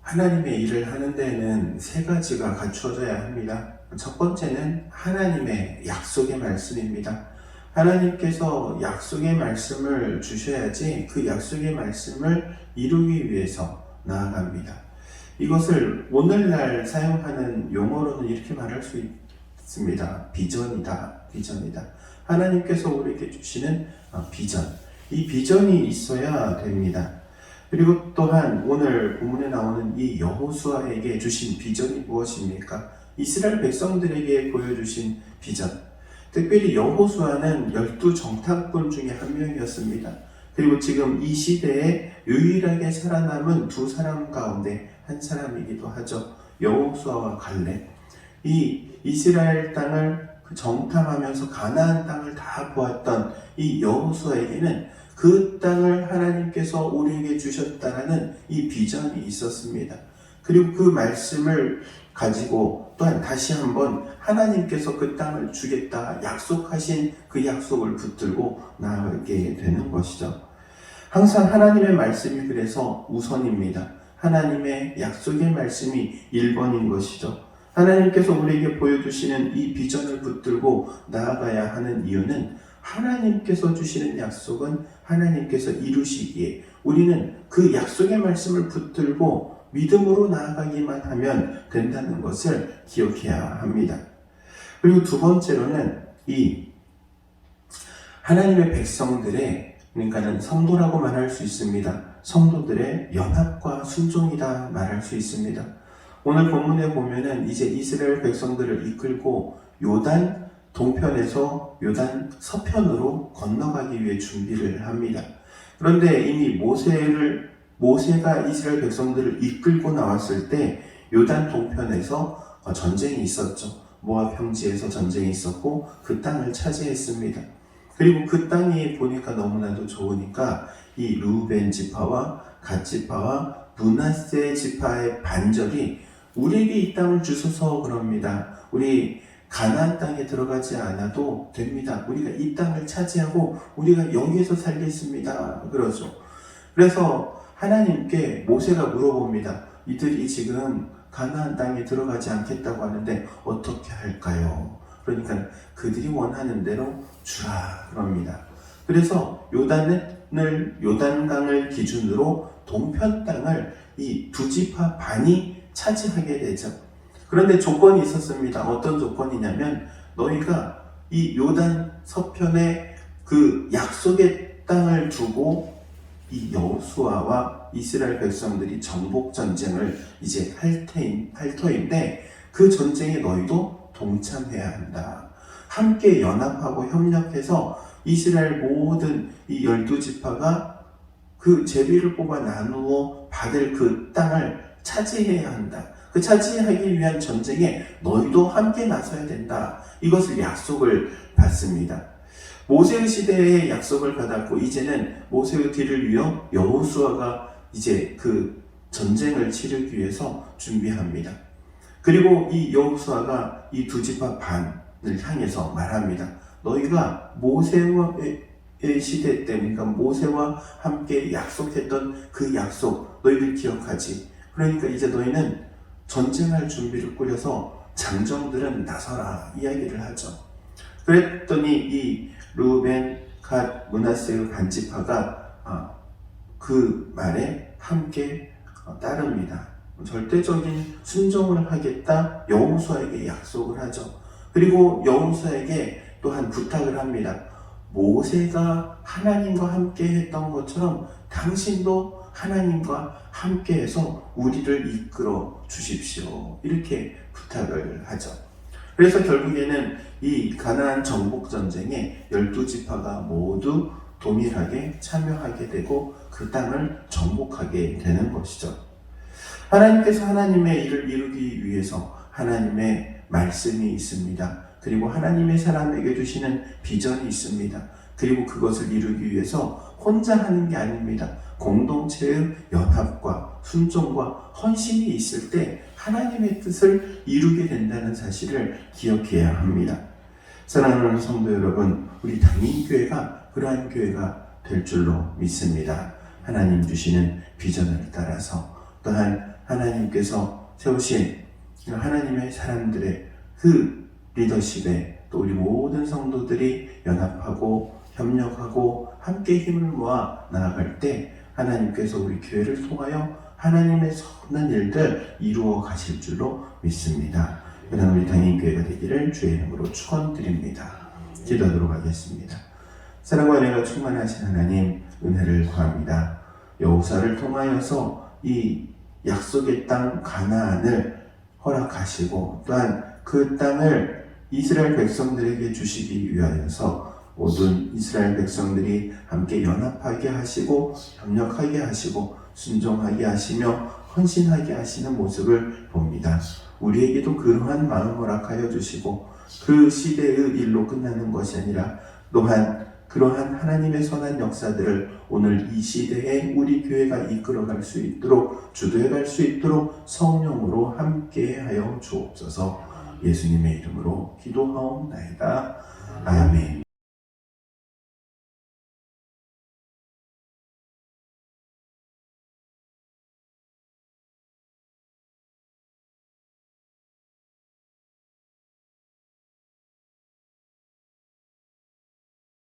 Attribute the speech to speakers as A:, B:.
A: 하나님의 일을 하는 데에는 세 가지가 갖추어져야 합니다. 첫 번째는 하나님의 약속의 말씀입니다. 하나님께서 약속의 말씀을 주셔야지 그 약속의 말씀을 이루기 위해서 나아갑니다. 이것을 오늘날 사용하는 용어로는 이렇게 말할 수 있습니다. 비전이다. 비전이다. 하나님께서 우리에게 주시는 비전. 이 비전이 있어야 됩니다. 그리고 또한 오늘 본문에 나오는 이 여호수아에게 주신 비전이 무엇입니까? 이스라엘 백성들에게 보여주신 비전. 특별히 여호수아는 12정탐꾼 중에 한 명이었습니다. 그리고 지금 이 시대에 유일하게 살아남은 두 사람 가운데 한 사람이기도 하죠. 여호수아와 갈렙. 이 이스라엘 땅을 정탐하면서 가나안 땅을 다 보았던 이 여호수아에게는 그 땅을 하나님께서 우리에게 주셨다라는 이 비전이 있었습니다. 그리고 그 말씀을 가지고 또한 다시 한번 하나님께서 그 땅을 주겠다 약속하신 그 약속을 붙들고 나아가게 되는 것이죠. 항상 하나님의 말씀이 그래서 우선입니다. 하나님의 약속의 말씀이 1번인 것이죠. 하나님께서 우리에게 보여주시는 이 비전을 붙들고 나아가야 하는 이유는 하나님께서 주시는 약속은 하나님께서 이루시기에 우리는 그 약속의 말씀을 붙들고 믿음으로 나아가기만 하면 된다는 것을 기억해야 합니다. 그리고 두 번째로는 이 하나님의 백성들의, 그러니까는 성도라고 말할 수 있습니다. 성도들의 연합과 순종이다 말할 수 있습니다. 오늘 본문에 보면은 이제 이스라엘 백성들을 이끌고 요단 동편에서 요단 서편으로 건너가기 위해 준비를 합니다. 그런데 이미 모세가 이스라엘 백성들을 이끌고 나왔을 때 요단 동편에서 전쟁이 있었죠. 모압 평지에서 전쟁이 있었고 그 땅을 차지했습니다. 그리고 그 땅이 보니까 너무나도 좋으니까 이 르우벤 지파와 갓 지파와 므낫세 지파의 반절이 우리에게 이 땅을 주소서 그럽니다. 우리 가나안 땅에 들어가지 않아도 됩니다. 우리가 이 땅을 차지하고 우리가 여기에서 살겠습니다. 그러죠. 그래서 하나님께 모세가 물어봅니다. 이들이 지금 가나안 땅에 들어가지 않겠다고 하는데 어떻게 할까요? 그러니까 그들이 원하는 대로 주라 그럽니다. 그래서 요단강을 기준으로 동편 땅을 이 두 지파 반이 차지하게 되죠. 그런데 조건이 있었습니다. 어떤 조건이냐면 너희가 이 요단 서편에 그 약속의 땅을 두고 이 여호수아와 이스라엘 백성들이 정복 전쟁을 이제 할 터인데 그 전쟁에 너희도 동참해야 한다. 함께 연합하고 협력해서 이스라엘 모든 이 12지파가 그 제비를 뽑아 나누어 받을 그 땅을 차지해야 한다. 그 차지하기 위한 전쟁에 너희도 함께 나서야 된다. 이것을 약속을 받습니다. 모세의 시대에 약속을 받았고 이제는 모세의 뒤를 이어 여호수아가 이제 그 전쟁을 치르기 위해서 준비합니다. 그리고 이 여호수아가 이 두 지파 반을 향해서 말합니다. 너희가 모세의 시대 때, 그러니까 모세와 함께 약속했던 그 약속 너희들 기억하지? 그러니까 이제 너희는 전쟁할 준비를 꾸려서 장정들은 나서라 이야기를 하죠. 그랬더니 이 르우벤, 갓, 므낫세의 반지파가 그 말에 함께 따릅니다. 절대적인 순종을 하겠다 여호수아에게 약속을 하죠. 그리고 여호수아에게 또한 부탁을 합니다. 모세가 하나님과 함께 했던 것처럼 당신도 하나님과 함께해서 우리를 이끌어 주십시오. 이렇게 부탁을 하죠. 그래서 결국에는 이 가나안 정복 전쟁에 12지파가 모두 동일하게 참여하게 되고 그 땅을 정복하게 되는 것이죠. 하나님께서 하나님의 일을 이루기 위해서 하나님의 말씀이 있습니다. 그리고 하나님의 사람에게 주시는 비전이 있습니다. 그리고 그것을 이루기 위해서 혼자 하는 게 아닙니다. 공동체의 연합과 순종과 헌신이 있을 때 하나님의 뜻을 이루게 된다는 사실을 기억해야 합니다. 사랑하는 성도 여러분, 우리 단임교회가 그러한 교회가 될 줄로 믿습니다. 하나님 주시는 비전을 따라서 또한 하나님께서 세우신 하나님의 사람들의 그 리더십에 또 우리 모든 성도들이 연합하고 협력하고 함께 힘을 모아 나아갈 때 하나님께서 우리 교회를 통하여 하나님의 선한 일들 이루어 가실 줄로 믿습니다. 그런 우리 당인교회가 되기를 주의 이름으로 축원드립니다. 기도하도록 하겠습니다. 사랑과 은혜가 충만하신 하나님, 은혜를 구합니다. 여호사를 통하여서 이 약속의 땅 가나안을 허락하시고 또한 그 땅을 이스라엘 백성들에게 주시기 위하여서 모든 이스라엘 백성들이 함께 연합하게 하시고 협력하게 하시고 순종하게 하시며 헌신하게 하시는 모습을 봅니다. 우리에게도 그러한 마음 허락하여 주시고 그 시대의 일로 끝나는 것이 아니라 또한 그러한 하나님의 선한 역사들을 오늘 이 시대에 우리 교회가 이끌어갈 수 있도록 주도해갈 수 있도록 성령으로 함께하여 주옵소서. 예수님의 이름으로 기도하옵나이다. 아멘.